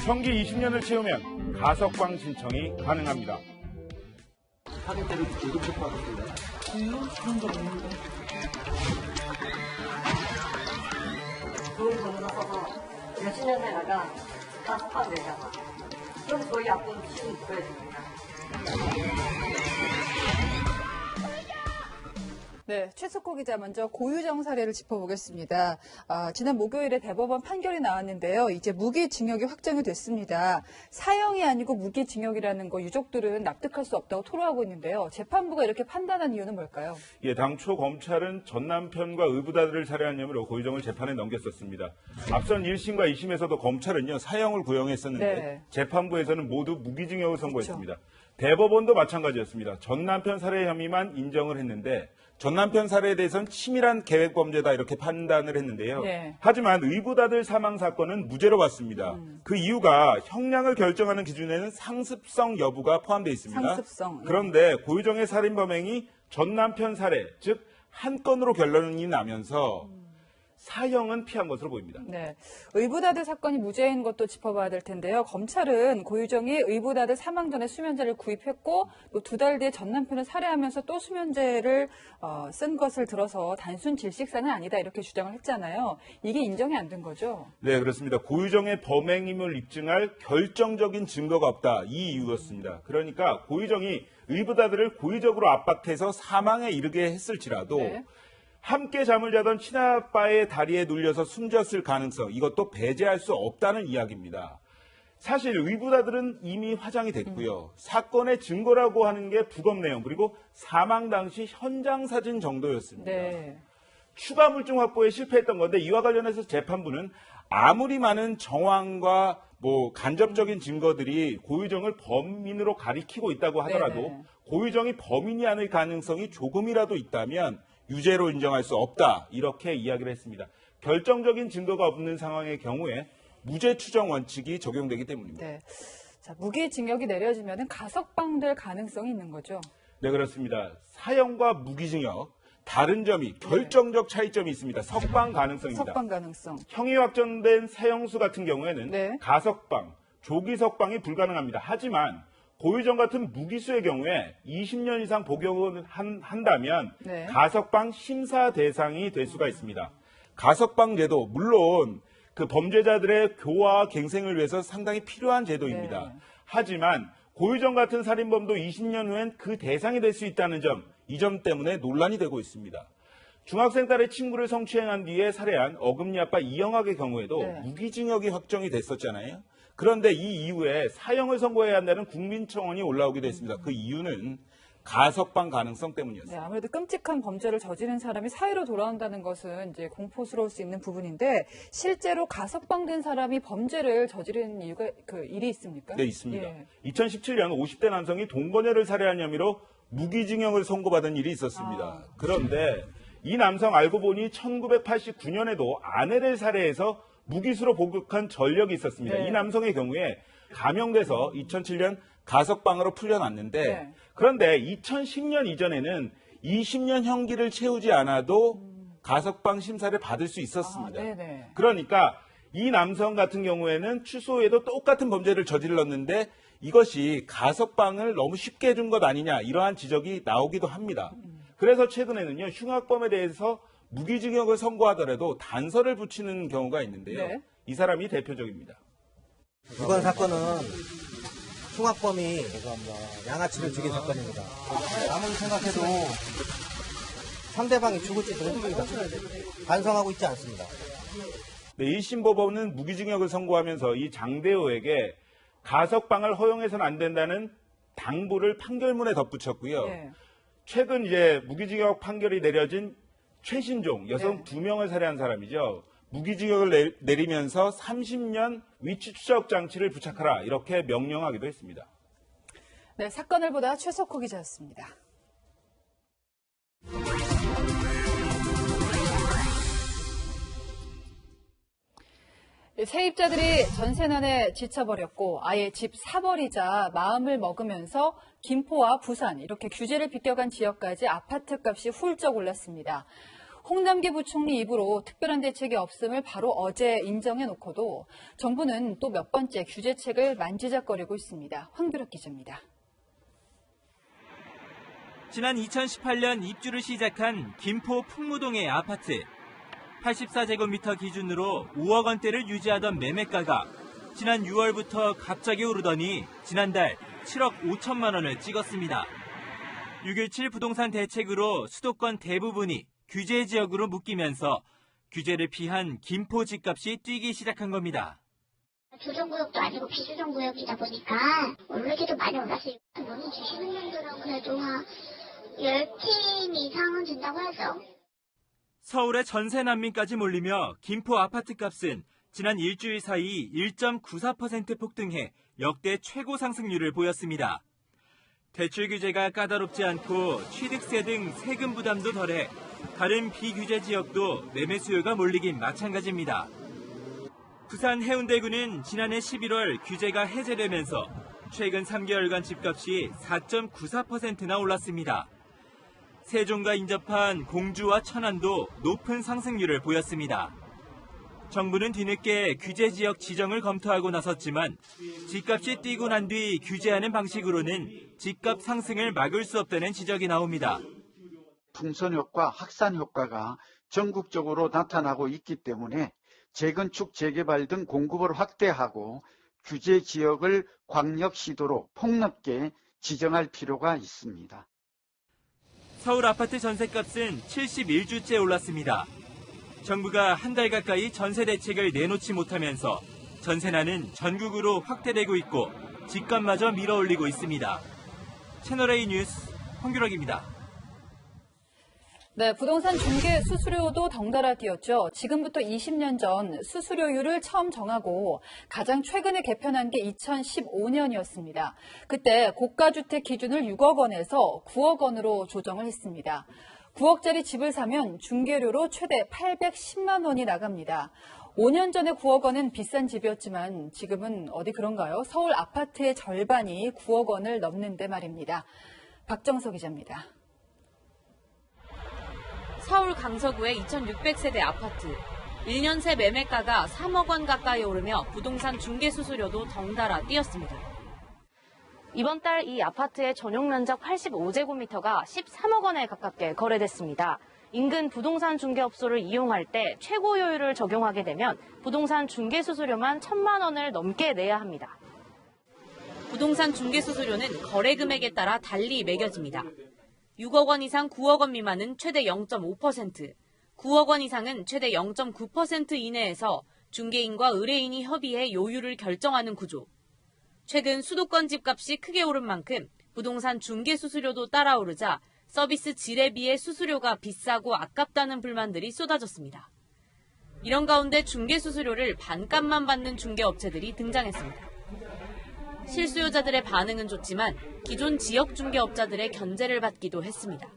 [SPEAKER 27] 형기 20년을 채우면 가석방 신청이 가능합니다.
[SPEAKER 7] 하객 때문에 조급식 받았습니다. 그런 적 없는데.
[SPEAKER 28] 좋은 전문가 써서 몇십 년 살다가 가석방 되잖아. 그럼 저희 앞으로 지금 있어야 됩니다.
[SPEAKER 1] 네, 최석호 기자 먼저 고유정 사례를 짚어보겠습니다. 지난 목요일에 대법원 판결이 나왔는데요. 이제 무기징역이 확정이 됐습니다. 사형이 아니고 무기징역이라는 거 유족들은 납득할 수 없다고 토로하고 있는데요. 재판부가 이렇게 판단한 이유는 뭘까요?
[SPEAKER 27] 예, 당초 검찰은 전 남편과 의붓아들을 살해한 혐의로 고유정을 재판에 넘겼었습니다. 앞선 1심과 2심에서도 검찰은요, 사형을 구형했었는데
[SPEAKER 1] 네.
[SPEAKER 27] 재판부에서는 모두 무기징역을 선고했습니다. 그렇죠. 대법원도 마찬가지였습니다. 전 남편 살해 혐의만 인정을 했는데 전 남편 살해에 대해서는 치밀한 계획범죄다 이렇게 판단을 했는데요.
[SPEAKER 1] 네.
[SPEAKER 27] 하지만 의붓아들 사망 사건은 무죄로 봤습니다. 그 이유가 형량을 결정하는 기준에는 상습성 여부가 포함되어 있습니다.
[SPEAKER 1] 상습성.
[SPEAKER 27] 그런데 고유정의 살인 범행이 전 남편 살해, 즉 한 건으로 결론이 나면서 사형은 피한 것으로 보입니다.
[SPEAKER 1] 네, 의붓아들 사건이 무죄인 것도 짚어봐야 될 텐데요. 검찰은 고유정이 의붓아들 사망 전에 수면제를 구입했고 또 2달 뒤에 전 남편을 살해하면서 또 수면제를 쓴 것을 들어서 단순 질식사는 아니다 이렇게 주장을 했잖아요. 이게 인정이 안 된 거죠?
[SPEAKER 27] 네, 그렇습니다. 고유정의 범행임을 입증할 결정적인 증거가 없다. 이 이유였습니다. 그러니까 고유정이 의붓아들을 고의적으로 압박해서 사망에 이르게 했을지라도
[SPEAKER 1] 네.
[SPEAKER 27] 함께 잠을 자던 친아빠의 다리에 눌려서 숨졌을 가능성, 이것도 배제할 수 없다는 이야기입니다. 사실 의붓아들은 이미 화장이 됐고요. 사건의 증거라고 하는 게 부검 내용, 그리고 사망 당시 현장 사진 정도였습니다.
[SPEAKER 1] 네.
[SPEAKER 27] 추가 물증 확보에 실패했던 건데 이와 관련해서 재판부는 아무리 많은 정황과 간접적인 증거들이 고유정을 범인으로 가리키고 있다고 하더라도
[SPEAKER 1] 네네.
[SPEAKER 27] 고유정이 범인이 아닐 가능성이 조금이라도 있다면 유죄로 인정할 수 없다 이렇게 이야기를 했습니다. 결정적인 증거가 없는 상황의 경우에 무죄 추정 원칙이 적용되기 때문입니다.
[SPEAKER 1] 네. 자, 무기징역이 내려지면 가석방될 가능성이 있는 거죠?
[SPEAKER 27] 네, 그렇습니다. 사형과 무기징역 다른 점이 결정적 차이점이 있습니다. 석방 가능성입니다.
[SPEAKER 1] 석방 가능성.
[SPEAKER 27] 형이 확정된 사형수 같은 경우에는
[SPEAKER 1] 네.
[SPEAKER 27] 가석방, 조기 석방이 불가능합니다. 하지만 고유정 같은 무기수의 경우에 20년 이상 복역을 한다면
[SPEAKER 1] 네.
[SPEAKER 27] 가석방 심사 대상이 될 수가 있습니다. 가석방 제도 물론 그 범죄자들의 교화와 갱생을 위해서 상당히 필요한 제도입니다.
[SPEAKER 1] 네.
[SPEAKER 27] 하지만 고유정 같은 살인범도 20년 후엔 그 대상이 될 수 있다는 점, 이 점 때문에 논란이 되고 있습니다. 중학생 딸의 친구를 성추행한 뒤에 살해한 어금니 아빠 이영학의 경우에도
[SPEAKER 1] 네.
[SPEAKER 27] 무기징역이 확정이 됐었잖아요. 그런데 이 이후에 사형을 선고해야 한다는 국민청원이 올라오기도 했습니다. 그 이유는 가석방 가능성 때문이었습니다.
[SPEAKER 1] 네, 아무래도 끔찍한 범죄를 저지른 사람이 사회로 돌아온다는 것은 이제 공포스러울 수 있는 부분인데 실제로 가석방된 사람이 범죄를 저지른 이유가 일이 있습니까?
[SPEAKER 27] 네, 있습니다.
[SPEAKER 1] 예.
[SPEAKER 27] 2017년 50대 남성이 동거녀를 살해한 혐의로 무기징역을 선고받은 일이 있었습니다. 그런데 이 남성 알고 보니 1989년에도 아내를 살해해서 무기수로 복역한 전력이 있었습니다.
[SPEAKER 1] 네.
[SPEAKER 27] 이 남성의 경우에 감형돼서 2007년 가석방으로 풀려났는데
[SPEAKER 1] 네.
[SPEAKER 27] 그런데 2010년 이전에는 20년 형기를 채우지 않아도 가석방 심사를 받을 수 있었습니다.
[SPEAKER 1] 네네.
[SPEAKER 27] 그러니까 이 남성 같은 경우에는 출소에도 똑같은 범죄를 저질렀는데 이것이 가석방을 너무 쉽게 해준 것 아니냐 이러한 지적이 나오기도 합니다. 그래서 최근에는요 흉악범에 대해서 무기징역을 선고하더라도 단서를 붙이는 경우가 있는데요.
[SPEAKER 1] 네.
[SPEAKER 27] 이 사람이 대표적입니다.
[SPEAKER 9] 이번 사건은 흉악범이 양아치를 죽인 사건입니다. 아무리 생각해도 상대방이 죽을지도 모릅니다. 반성하고 있지 않습니다.
[SPEAKER 27] 네, 1심 법원은 무기징역을 선고하면서 이 장대호에게 가석방을 허용해서는 안 된다는 당부를 판결문에 덧붙였고요.
[SPEAKER 1] 네.
[SPEAKER 27] 최근 이제 무기징역 판결이 내려진 최신종 여성
[SPEAKER 1] 네.
[SPEAKER 27] 2명을 살해한 사람이죠. 무기징역을 내리면서 30년 위치 추적 장치를 부착하라 이렇게 명령하기도 했습니다.
[SPEAKER 1] 네, 사건을 보다 최석호 기자였습니다. 세입자들이 전세난에 지쳐버렸고 아예 집 사버리자 마음을 먹으면서 김포와 부산 이렇게 규제를 비껴간 지역까지 아파트 값이 훌쩍 올랐습니다. 홍남기 부총리 입으로 특별한 대책이 없음을 바로 어제 인정해놓고도 정부는 또 몇 번째 규제책을 만지작거리고 있습니다. 황규락 기자입니다.
[SPEAKER 10] 지난 2018년 입주를 시작한 김포 풍무동의 아파트. 84제곱미터 기준으로 5억 원대를 유지하던 매매가가 지난 6월부터 갑자기 오르더니 지난달 7억 5천만 원을 찍었습니다. 6.17 부동산 대책으로 수도권 대부분이 규제 지역으로 묶이면서 규제를 피한 김포 집값이 뛰기 시작한 겁니다.
[SPEAKER 5] 조정구역도 아니고 비조정구역이다 보니까 오르기도 많이 올랐어요. 문의 주시는 분들은 그래도 한 10팀 이상은 준다고 하죠.
[SPEAKER 10] 서울의 전세 난민까지 몰리며 김포 아파트값은 지난 일주일 사이 1.94% 폭등해 역대 최고 상승률을 보였습니다. 대출 규제가 까다롭지 않고 취득세 등 세금 부담도 덜해 다른 비규제 지역도 매매 수요가 몰리긴 마찬가지입니다. 부산 해운대구는 지난해 11월 규제가 해제되면서 최근 3개월간 집값이 4.94%나 올랐습니다. 세종과 인접한 공주와 천안도 높은 상승률을 보였습니다. 정부는 뒤늦게 규제 지역 지정을 검토하고 나섰지만 집값이 뛰고 난 뒤 규제하는 방식으로는 집값 상승을 막을 수 없다는 지적이 나옵니다.
[SPEAKER 11] 풍선 효과, 확산 효과가 전국적으로 나타나고 있기 때문에 재건축, 재개발 등 공급을 확대하고 규제 지역을 광역시도로 폭넓게 지정할 필요가 있습니다.
[SPEAKER 10] 서울 아파트 전셋값은 71주째 올랐습니다. 정부가 한 달 가까이 전세 대책을 내놓지 못하면서 전세난은 전국으로 확대되고 있고 집값마저 밀어올리고 있습니다. 채널A 뉴스 홍규락입니다.
[SPEAKER 1] 네, 부동산 중개 수수료도 덩달아 뛰었죠. 지금부터 20년 전 수수료율을 처음 정하고 가장 최근에 개편한 게 2015년이었습니다. 그때 고가주택 기준을 6억 원에서 9억 원으로 조정을 했습니다. 9억짜리 집을 사면 중개료로 최대 810만 원이 나갑니다. 5년 전에 9억 원은 비싼 집이었지만 지금은 어디 그런가요? 서울 아파트의 절반이 9억 원을 넘는데 말입니다. 박정석 기자입니다.
[SPEAKER 20] 서울 강서구의 2,600세대 아파트. 1년 새 매매가가 3억 원 가까이 오르며 부동산 중개 수수료도 덩달아 뛰었습니다. 이번 달 이 아파트의 전용 면적 85제곱미터가 13억 원에 가깝게 거래됐습니다. 인근 부동산 중개업소를 이용할 때 최고요율을 적용하게 되면 부동산 중개 수수료만 1,000만 원을 넘게 내야 합니다. 부동산 중개 수수료는 거래 금액에 따라 달리 매겨집니다. 6억 원 이상 9억 원 미만은 최대 0.5%, 9억 원 이상은 최대 0.9% 이내에서 중개인과 의뢰인이 협의해 요율을 결정하는 구조. 최근 수도권 집값이 크게 오른 만큼 부동산 중개 수수료도 따라 오르자 서비스 질에 비해 수수료가 비싸고 아깝다는 불만들이 쏟아졌습니다. 이런 가운데 중개 수수료를 반값만 받는 중개업체들이 등장했습니다. 실수요자들의 반응은 좋지만 기존 지역 중개업자들의 견제를 받기도 했습니다.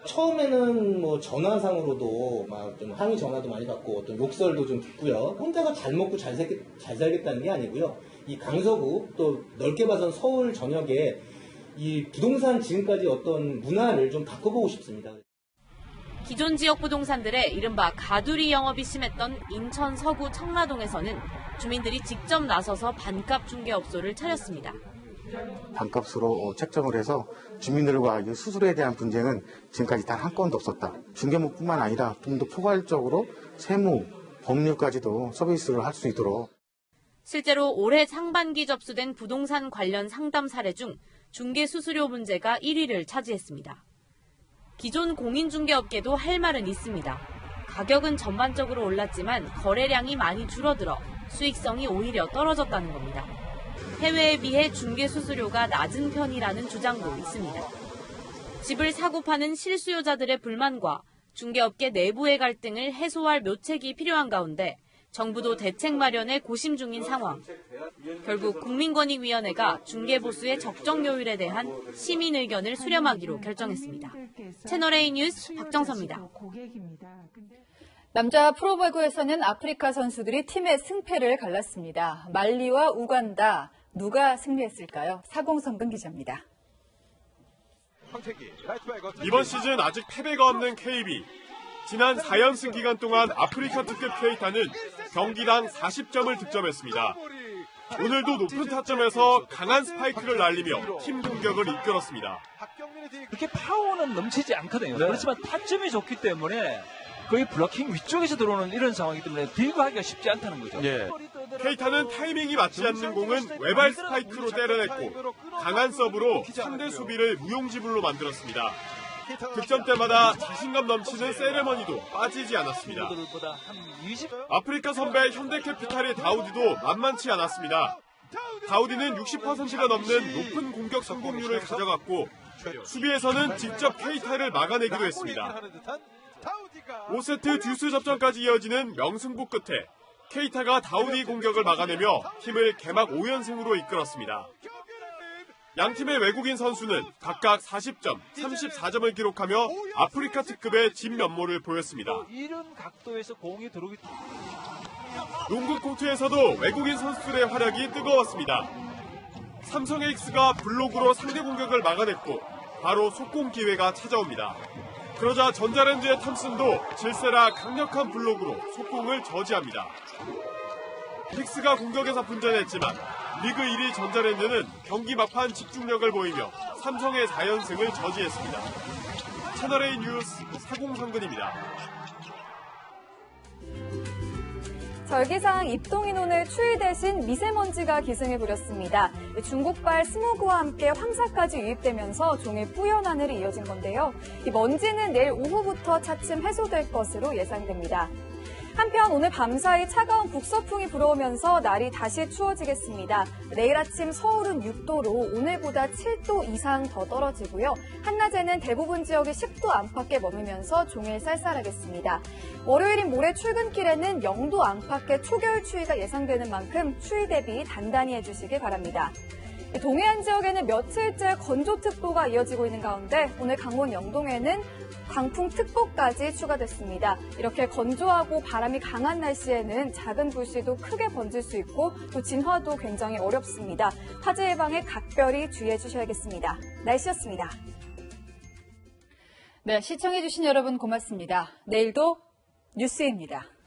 [SPEAKER 9] 처음에는 뭐 전화상으로도 막 좀 항의 전화도 많이 받고 어떤 욕설도 좀 듣고요. 혼자서 잘 먹고 잘 살겠다는 게 아니고요. 이 강서구 또 넓게 봐선 서울 전역에 이 부동산 지금까지 어떤 문화를 좀 바꿔보고 싶습니다.
[SPEAKER 20] 기존 지역 부동산들의 이른바 가두리 영업이 심했던 인천 서구 청라동에서는 주민들이 직접 나서서 반값 중개업소를 차렸습니다.
[SPEAKER 12] 반값으로 책정을 해서 주민들과 수수료에 대한 분쟁은 지금까지 단 한 건도 없었다. 중개업뿐만 아니라 좀 더 포괄적으로 세무, 법률까지도 서비스를 할 수 있도록.
[SPEAKER 20] 실제로 올해 상반기 접수된 부동산 관련 상담 사례 중 중개 수수료 문제가 1위를 차지했습니다. 기존 공인중개업계도 할 말은 있습니다. 가격은 전반적으로 올랐지만 거래량이 많이 줄어들어 수익성이 오히려 떨어졌다는 겁니다. 해외에 비해 중개 수수료가 낮은 편이라는 주장도 있습니다. 집을 사고 파는 실수요자들의 불만과 중개업계 내부의 갈등을 해소할 묘책이 필요한 가운데 정부도 대책 마련에 고심 중인 상황. 결국 국민권익위원회가 중개보수의 적정 요율에 대한 시민 의견을 수렴하기로 결정했습니다. 채널A 뉴스 박정서입니다.
[SPEAKER 1] 남자 프로배구에서는 아프리카 선수들이 팀의 승패를 갈랐습니다. 말리와 우간다, 누가 승리했을까요? 사공성근 기자입니다.
[SPEAKER 14] 이번 시즌 아직 패배가 없는 KB. 지난 4연승 기간 동안 아프리카 특급 케이타는 경기당 40점을 득점했습니다. 오늘도 높은 타점에서 강한 스파이크를 날리며 팀 공격을 이끌었습니다.
[SPEAKER 15] 그렇게 파워는 넘치지 않거든요. 그렇지만 타점이 좋기 때문에 거의 블로킹 위쪽에서 들어오는 이런 상황이기 때문에 딜구하기가 쉽지 않다는 거죠.
[SPEAKER 14] 케이타는 타이밍이 맞지 않는 공은 외발 스파이크로 때려냈고 강한 서브로 상대 수비를 무용지물로 만들었습니다. 득점 때마다 자신감 넘치는 세레머니도 빠지지 않았습니다. 아프리카 선배 현대캐피탈의 다우디도 만만치 않았습니다. 다우디는 60%가 넘는 높은 공격 성공률을 가져갔고 수비에서는 직접 케이타를 막아내기도 했습니다. 5세트 듀스 접전까지 이어지는 명승부 끝에 케이타가 다우디 공격을 막아내며 팀을 개막 5연승으로 이끌었습니다. 양팀의 외국인 선수는 각각 40점, 34점을 기록하며 아프리카 특급의 진면모를 보였습니다.
[SPEAKER 15] 이런 각도에서 공이 들어오기
[SPEAKER 14] 농구 코트에서도 외국인 선수들의 활약이 뜨거웠습니다. 삼성 에이스가 블록으로 상대 공격을 막아냈고 바로 속공 기회가 찾아옵니다. 그러자 전자랜드의 탐슨도 질세라 강력한 블록으로 속공을 저지합니다. 픽스가 공격에서 분전했지만 리그 1위 전자랜드는 경기 막판 집중력을 보이며 삼성의 4연승을 저지했습니다. 채널A 뉴스 사공성근입니다.
[SPEAKER 1] 절기상 입동인 오늘 추위 대신 미세먼지가 기승을 부렸습니다. 중국발 스모그와 함께 황사까지 유입되면서 종일 뿌연 하늘이 이어진 건데요. 이 먼지는 내일 오후부터 차츰 해소될 것으로 예상됩니다. 한편 오늘 밤사이 차가운 북서풍이 불어오면서 날이 다시 추워지겠습니다. 내일 아침 서울은 6도로 오늘보다 7도 이상 더 떨어지고요. 한낮에는 대부분 지역이 10도 안팎에 머물면서 종일 쌀쌀하겠습니다. 월요일인 모레 출근길에는 0도 안팎의 초겨울 추위가 예상되는 만큼 추위 대비 단단히 해주시기 바랍니다. 동해안 지역에는 며칠째 건조특보가 이어지고 있는 가운데 오늘 강원 영동에는 강풍특보까지 추가됐습니다. 이렇게 건조하고 바람이 강한 날씨에는 작은 불씨도 크게 번질 수 있고 또 진화도 굉장히 어렵습니다. 화재 예방에 각별히 주의해 주셔야겠습니다. 날씨였습니다. 네, 시청해 주신 여러분 고맙습니다. 내일도 뉴스입니다.